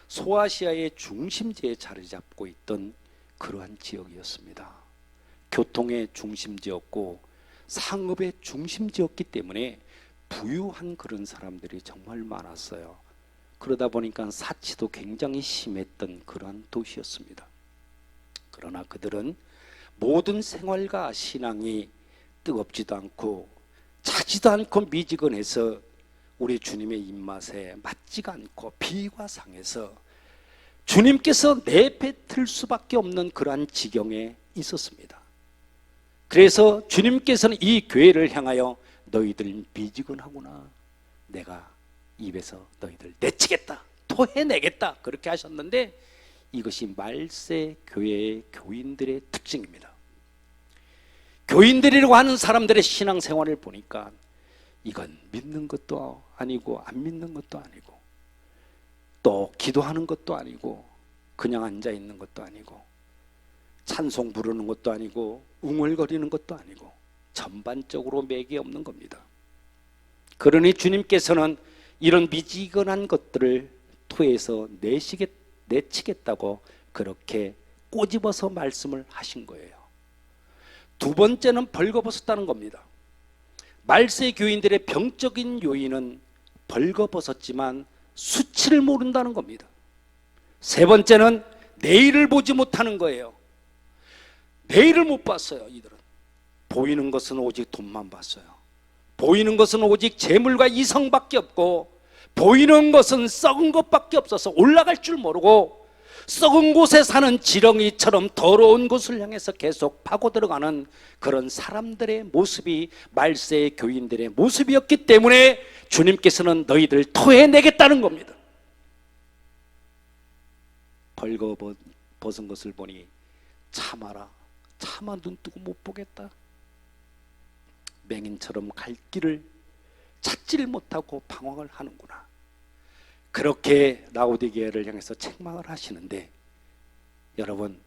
소아시아의 중심지에 자리 잡고 있던 그러한 지역이었습니다. 교통의 중심지였고 상업의 중심지였기 때문에 부유한 그런 사람들이 정말 많았어요. 그러다 보니까 사치도 굉장히 심했던 그러한 도시였습니다. 그러나 그들은 모든 생활과 신앙이 뜨겁지도 않고 차지도 않고 미지근해서 우리 주님의 입맛에 맞지가 않고 비위가 상해서 주님께서 내뱉을 수밖에 없는 그러한 지경에 있었습니다. 그래서 주님께서는 이 교회를 향하여 너희들 미지근하구나, 내가 입에서 너희들 내치겠다, 토해내겠다, 그렇게 하셨는데, 이것이 말세 교회의 교인들의 특징입니다. 교인들이라고 하는 사람들의 신앙생활을 보니까 이건 믿는 것도 아니고 안 믿는 것도 아니고 또 기도하는 것도 아니고 그냥 앉아있는 것도 아니고 찬송 부르는 것도 아니고 웅얼거리는 것도 아니고 전반적으로 맥이 없는 겁니다. 그러니 주님께서는 이런 미지근한 것들을 토해서 내치겠다고 그렇게 꼬집어서 말씀을 하신 거예요. 두 번째는 벌거벗었다는 겁니다. 말세 교인들의 병적인 요인은 벌거벗었지만 수치를 모른다는 겁니다. 세 번째는 내일을 보지 못하는 거예요. 내일을 못 봤어요. 이들은 보이는 것은 오직 돈만 봤어요. 보이는 것은 오직 재물과 이성밖에 없고, 보이는 것은 썩은 것밖에 없어서 올라갈 줄 모르고 썩은 곳에 사는 지렁이처럼 더러운 곳을 향해서 계속 파고 들어가는 그런 사람들의 모습이 말세의 교인들의 모습이었기 때문에 주님께서는 너희들 토해내겠다는 겁니다. 벌거벗은 것을 보니 참아라, 차마 눈 뜨고 못 보겠다. 맹인처럼 갈 길을 찾지를 못하고 방황을 하는구나. 그렇게 라오디게아를 향해서 책망을 하시는데, 여러분,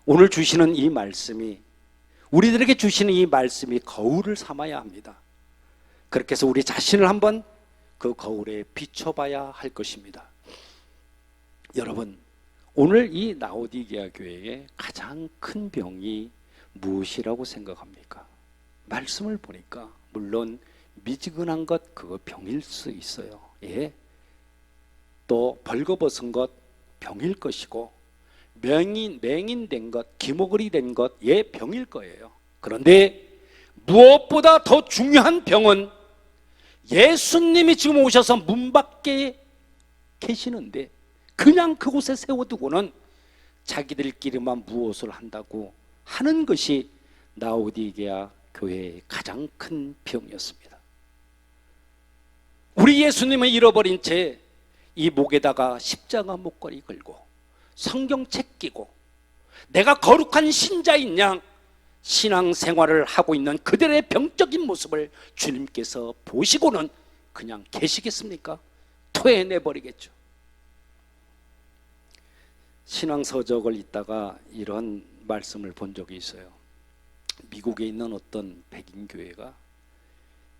오늘 주시는 이 말씀이, 우리들에게 주시는 이 말씀이 거울을 삼아야 합니다. 그렇게 해서 우리 자신을 한번 그 거울에 비춰봐야 할 것입니다. 여러분, 오늘 이 라오디게아 교회의 가장 큰 병이 무엇이라고 생각합니까? 말씀을 보니까 물론 미지근한 것 그거 병일 수 있어요. 예. 또 벌거벗은 것 병일 것이고 맹인된 것, 기모글이 된 것 예 병일 거예요. 그런데 무엇보다 더 중요한 병은 예수님이 지금 오셔서 문 밖에 계시는데 그냥 그곳에 세워두고는 자기들끼리만 무엇을 한다고 하는 것이 라오디게아 교회의 가장 큰 병이었습니다. 우리 예수님은 잃어버린 채 이 목에다가 십자가 목걸이 걸고 성경책 끼고 내가 거룩한 신자인 양 신앙생활을 하고 있는 그들의 병적인 모습을 주님께서 보시고는 그냥 계시겠습니까? 토해내버리겠죠. 신앙서적을 읽다가 이런 말씀을 본 적이 있어요. 미국에 있는 어떤 백인교회가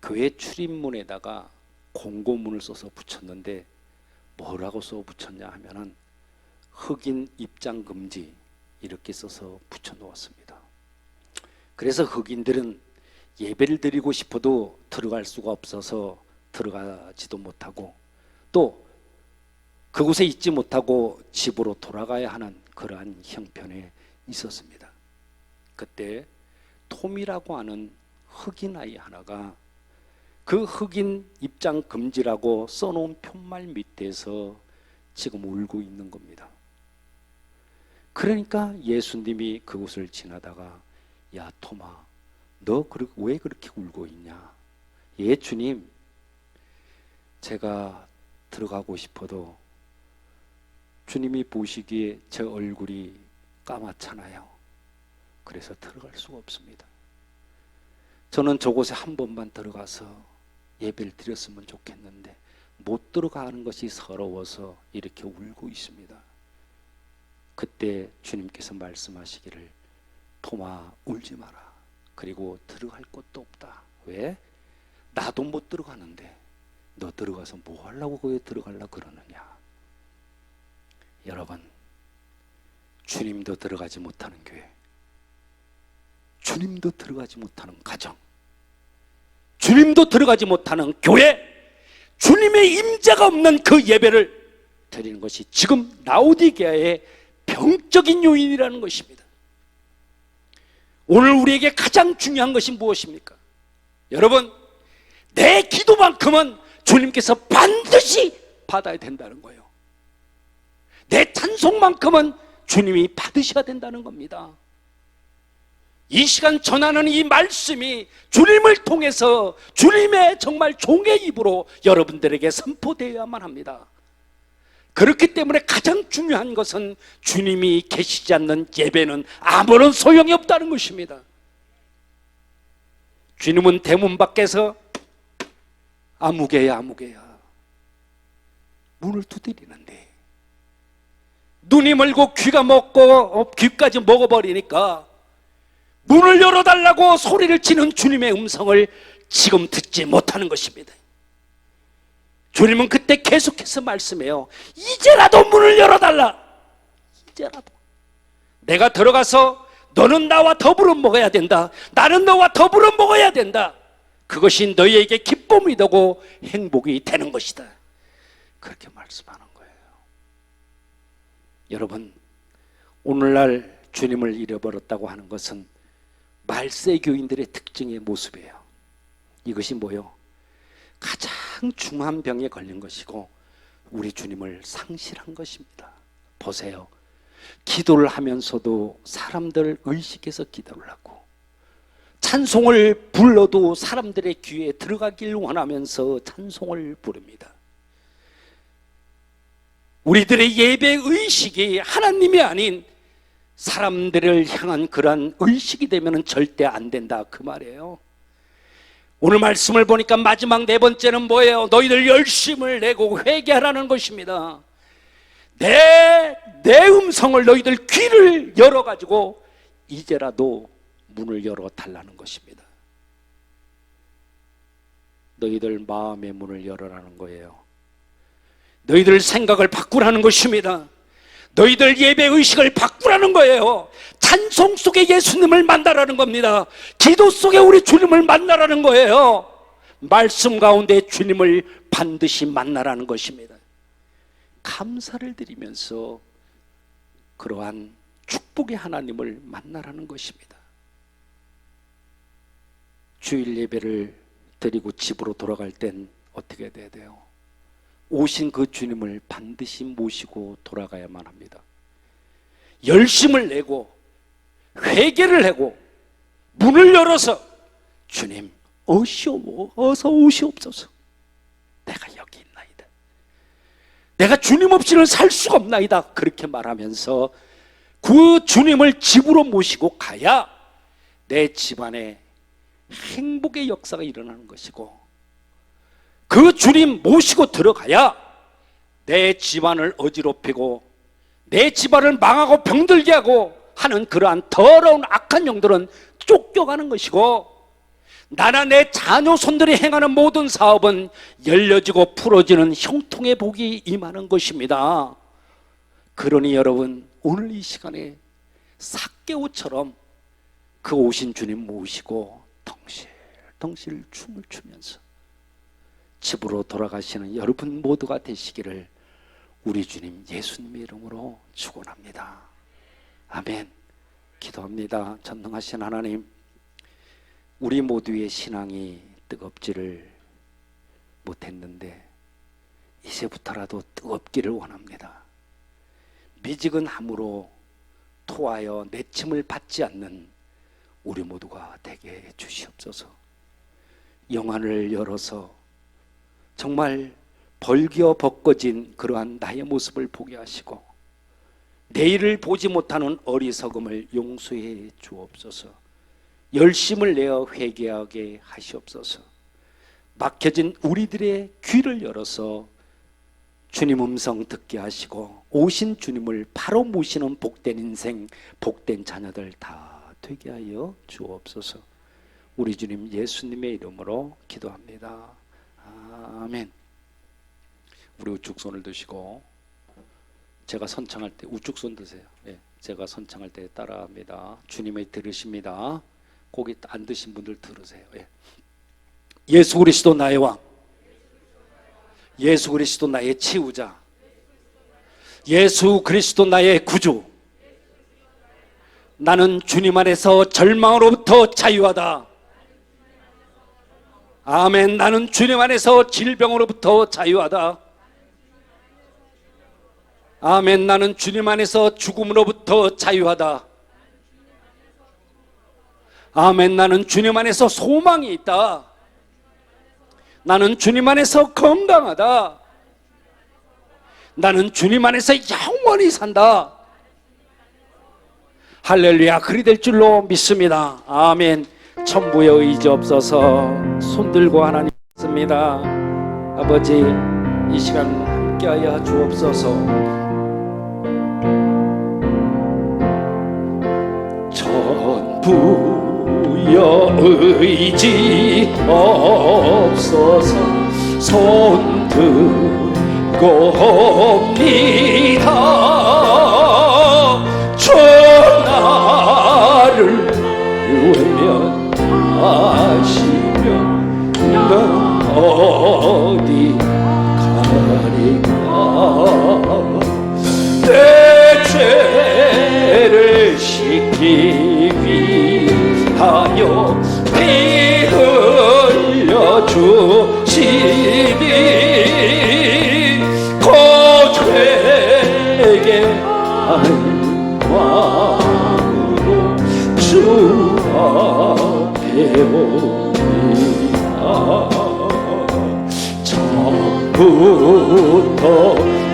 교회 출입문에다가 공고문을 써서 붙였는데 뭐라고 써 붙였냐 하면은 흑인 입장 금지 이렇게 써서 붙여 놓았습니다. 그래서 흑인들은 예배를 드리고 싶어도 들어갈 수가 없어서 들어가지도 못하고 또 그곳에 있지 못하고 집으로 돌아가야 하는 그러한 형편에 있었습니다. 그때 톰이라고 하는 흑인 아이 하나가 그 흑인 입장 금지라고 써놓은 편말 밑에서 지금 울고 있는 겁니다. 그러니까 예수님이 그곳을 지나다가 야 톰아 너 왜 그렇게 울고 있냐? 예 주님 제가 들어가고 싶어도 주님이 보시기에 제 얼굴이 까맣잖아요. 그래서 들어갈 수가 없습니다. 저는 저곳에 한 번만 들어가서 예배를 드렸으면 좋겠는데 못 들어가는 것이 서러워서 이렇게 울고 있습니다. 그때 주님께서 말씀하시기를 토마 울지 마라. 그리고 들어갈 곳도 없다. 왜? 나도 못 들어가는데 너 들어가서 뭐 하려고 거기에 들어가려고 그러느냐. 여러분 주님도 들어가지 못하는 교회, 주님도 들어가지 못하는 가정, 주님도 들어가지 못하는 교회, 주님의 임재가 없는 그 예배를 드리는 것이 지금 라오디게아의 병적인 요인이라는 것입니다. 오늘 우리에게 가장 중요한 것이 무엇입니까? 여러분 내 기도만큼은 주님께서 반드시 받아야 된다는 거예요. 내 찬송만큼은 주님이 받으셔야 된다는 겁니다. 이 시간 전하는 이 말씀이 주님을 통해서 주님의 정말 종의 입으로 여러분들에게 선포되어야만 합니다. 그렇기 때문에 가장 중요한 것은 주님이 계시지 않는 예배는 아무런 소용이 없다는 것입니다. 주님은 대문 밖에서 아무개야 아무개야 문을 두드리는데 눈이 멀고 귀가 먹고 귀까지 먹어버리니까 문을 열어달라고 소리를 치는 주님의 음성을 지금 듣지 못하는 것입니다. 주님은 그때 계속해서 말씀해요. 이제라도 문을 열어달라. 이제라도 내가 들어가서 너는 나와 더불어 먹어야 된다. 나는 너와 더불어 먹어야 된다. 그것이 너희에게 기쁨이 되고 행복이 되는 것이다. 그렇게 말씀하는 거예요. 여러분 오늘날 주님을 잃어버렸다고 하는 것은 말세 교인들의 특징의 모습이에요. 이것이 뭐요? 가장 중한 병에 걸린 것이고 우리 주님을 상실한 것입니다. 보세요. 기도를 하면서도 사람들 의식해서 기도를 하고 찬송을 불러도 사람들의 귀에 들어가길 원하면서 찬송을 부릅니다. 우리들의 예배 의식이 하나님이 아닌 사람들을 향한 그러한 의식이 되면 절대 안 된다 그 말이에요. 오늘 말씀을 보니까 마지막 네 번째는 뭐예요? 너희들 열심을 내고 회개하라는 것입니다. 내 음성을 너희들 귀를 열어가지고 이제라도 문을 열어달라는 것입니다. 너희들 마음의 문을 열어라는 거예요. 너희들 생각을 바꾸라는 것입니다. 너희들 예배 의식을 바꾸라는 거예요. 찬송 속에 예수님을 만나라는 겁니다. 기도 속에 우리 주님을 만나라는 거예요. 말씀 가운데 주님을 반드시 만나라는 것입니다. 감사를 드리면서 그러한 축복의 하나님을 만나라는 것입니다. 주일 예배를 드리고 집으로 돌아갈 땐 어떻게 돼야 돼요? 오신 그 주님을 반드시 모시고 돌아가야만 합니다. 열심을 내고 회개를 하고 문을 열어서 주님 어서 오시옵소서. 내가 여기 있나이다. 내가 주님 없이는 살 수가 없나이다. 그렇게 말하면서 그 주님을 집으로 모시고 가야 내 집안에 행복의 역사가 일어나는 것이고, 그 주님 모시고 들어가야 내 집안을 어지럽히고 내 집안을 망하고 병들게 하고 하는 그러한 더러운 악한 영들은 쫓겨가는 것이고, 나나 내 자녀 손들이 행하는 모든 사업은 열려지고 풀어지는 형통의 복이 임하는 것입니다. 그러니 여러분, 오늘 이시간에삭개오처럼 그 오신 주님 모시고 덩실덩실 춤을 추면서 집으로 돌아가시는 여러분 모두가 되시기를 우리 주님 예수님의 이름으로 축원합니다. 아멘. 기도합니다. 전능하신 하나님, 우리 모두의 신앙이 뜨겁지를 못했는데 이제부터라도 뜨겁기를 원합니다. 미지근함으로 토하여 내침을 받지 않는 우리 모두가 되게 해 주시옵소서. 영안을 열어서 정말 벌겨 벗겨진 그러한 나의 모습을 보게 하시고 내일을 보지 못하는 어리석음을 용서해 주옵소서. 열심을 내어 회개하게 하시옵소서. 막혀진 우리들의 귀를 열어서 주님 음성 듣게 하시고 오신 주님을 바로 모시는 복된 인생, 복된 자녀들 다 되게 하여 주옵소서. 우리 주님 예수님의 이름으로 기도합니다. 아멘. 우리 우측 손을 드시고 제가 선창할 때 우측 손 드세요. 예, 제가 선창할 때 따라합니다. 주님의 들으십니다. 고기 안 드신 분들 들으세요. 예. 예수 그리스도 나의 왕, 예수 그리스도 나의 치유자, 예수 그리스도 나의 구주. 나는 주님 안에서 절망으로부터 자유하다. 아멘. 나는 주님 안에서 질병으로부터 자유하다. 아멘. 나는 주님 안에서 죽음으로부터 자유하다. 아멘. 나는 주님 안에서 소망이 있다. 나는 주님 안에서 건강하다. 나는 주님 안에서 영원히 산다. 할렐루야. 그리 될 줄로 믿습니다. 아멘. 천부에 의지 없어서 손들고 하나님 믿습니다. 아버지, 이 시간 함께하여 주옵소서. 천부에 의지 없어서 손들고 옵니다. 나를 외면하시며 넌 어디 가리까. 내 죄를 씻기 위하여 피 흘려 주시니 그 죄에게 마음으로 주 앞에 옵니다. 처음부터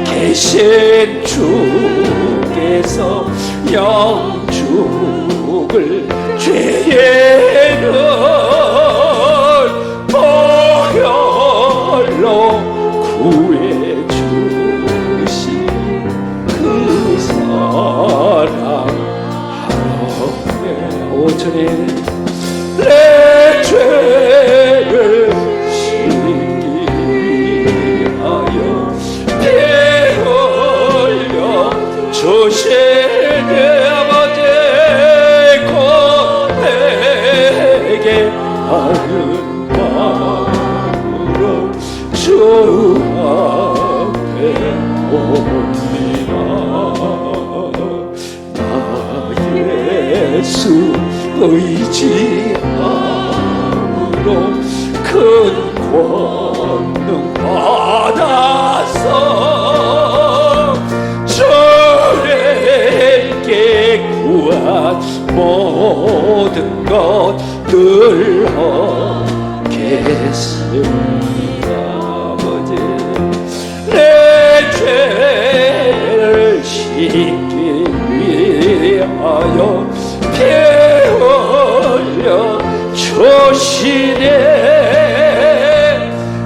계신 주께서 영죽을 죄에는 보혈로 구해주신 그 사랑 오천에 내 죄를 나 예수 의지함으로 큰 권능 받아서 주님께 구한 모든 것들 하겠습니다. 아버지 내 죄를 씻기 위하여 피 흘려 주시네.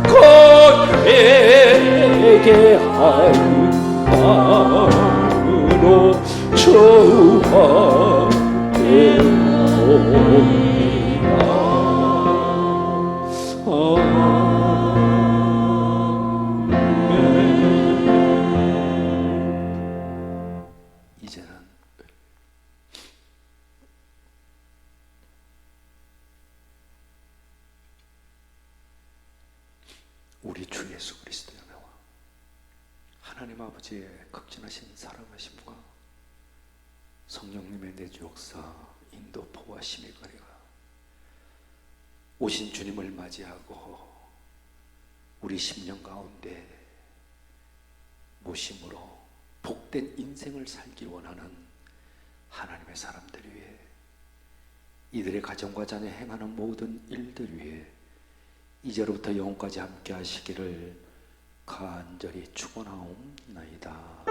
곧 회개할 마음으로 이제는 우리 주 예수 그리스도의 은혜와 하나님 아버지의 극진하신 사랑하심과 성령님의 내주 역사 인도 보호하심이 거리가 오신 주님을 맞이하고 우리 심령 가운데 모심으로 복된 인생을 살기 원하는 하나님의 사람들 위해 이들의 가정과 자녀 행하는 모든 일들 위해 이제로부터 영원까지 함께 하시기를 간절히 축원하옵나이다.